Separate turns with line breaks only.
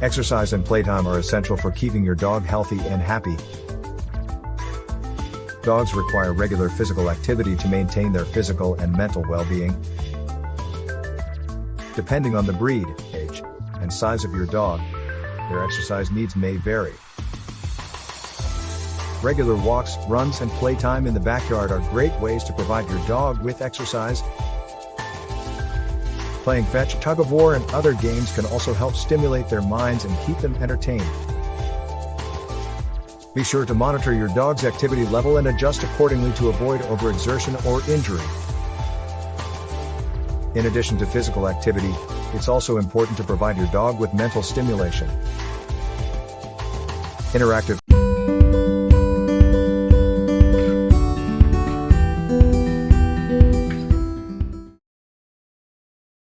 Exercise and playtime are essential for keeping your dog healthy and happy. Dogs require regular physical activity to maintain their physical and mental well-being. Depending on the breed, age, and size of your dog, their exercise needs may vary. Regular walks, runs, and playtime in the backyard are great ways to provide your dog with exercise. Playing fetch, tug-of-war, and other games can also help stimulate their minds and keep them entertained. Be sure to monitor your dog's activity level and adjust accordingly to avoid overexertion or injury. In addition to physical activity, it's also important to provide your dog with mental stimulation. Interactive